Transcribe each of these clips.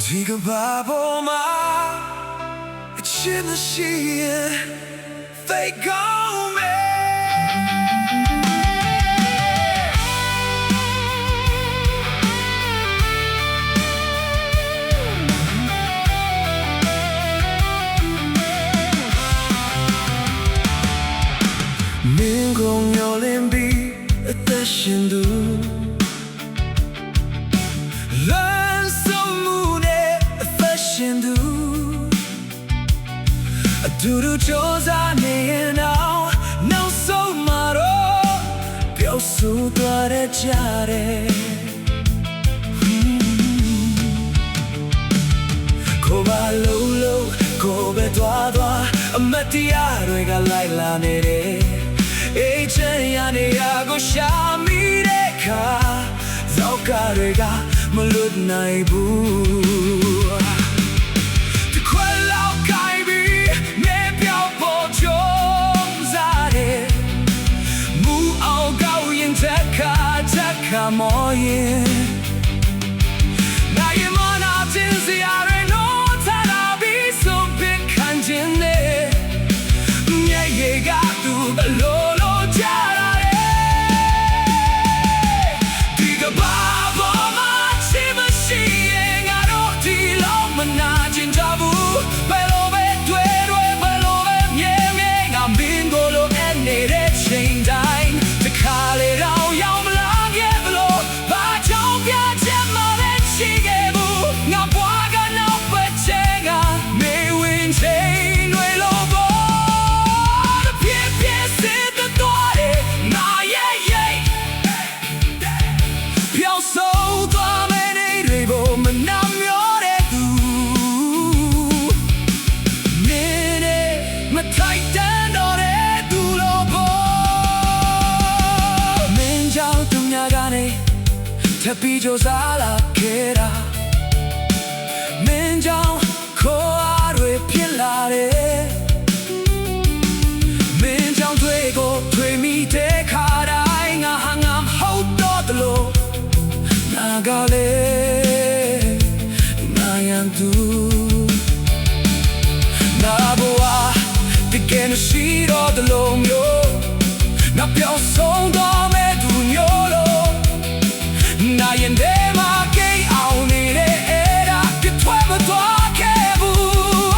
ဒီကဘာပေါ်မှာအချစ်မရှိရင်သိကောင်းမယ်မင်းကုန်မျောလင်းပြီးအသက်ရှင်သူအတူတူကြိုးစားနေရင်တော့နောက်ဆုံးမှာတော့ပျောက်ဆုံးသွားတဲ့ကြားတယ်ကိုယ်ပါလုံးကိုယ်ပဲသွားအမတ်တရားတွေကလိုက်လာနေတယ်အေးချမ်းရနေရကိုရှာမိတဲ့အခါဇောက်ကတွေကမလွတ်နိုင်ဘူးCome on in Now you're on our tins the iron no I'll be so big can't Yeah got to the lolo jarare Diga babo ma chima shing I don't deal on managing jabu Bello be bello be I'm being golo and need a chain dine To call it outထပ်ပြီးကြိုးစားလာခဲ့တာမင်းကြောင့်ခေါ်အားတွေဖြစ်လာတယ်မင်းကြောင့်တွေ့မိတဲ့ခါတိုင်းငါဟုတ်တော့တယ်လို့ငါကလည်းငါရန်သူငါဘဝတကယ်ရှိတော့တယ်လို့မျိုးငါပြောင်းဆုံးတော့မဲ့သူမျိုးလို့Now you're there, my gay, I'll need it. I could travel to our cable.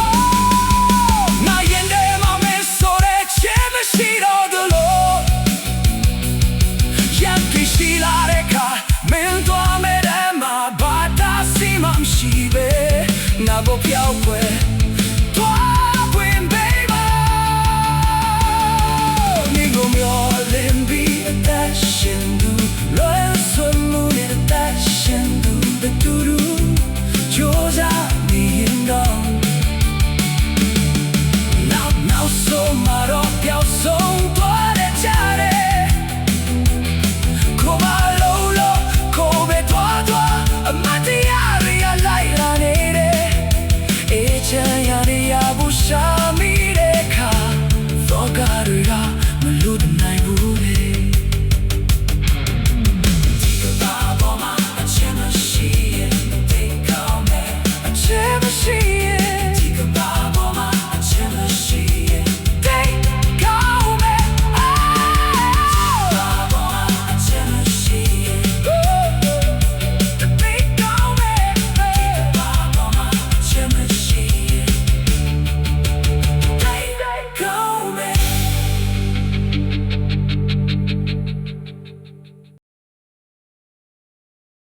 Now you're there, my man, so that chimney sheet of the Lord. Yankee, she like a man, to a man, my bata, see, mom, she be.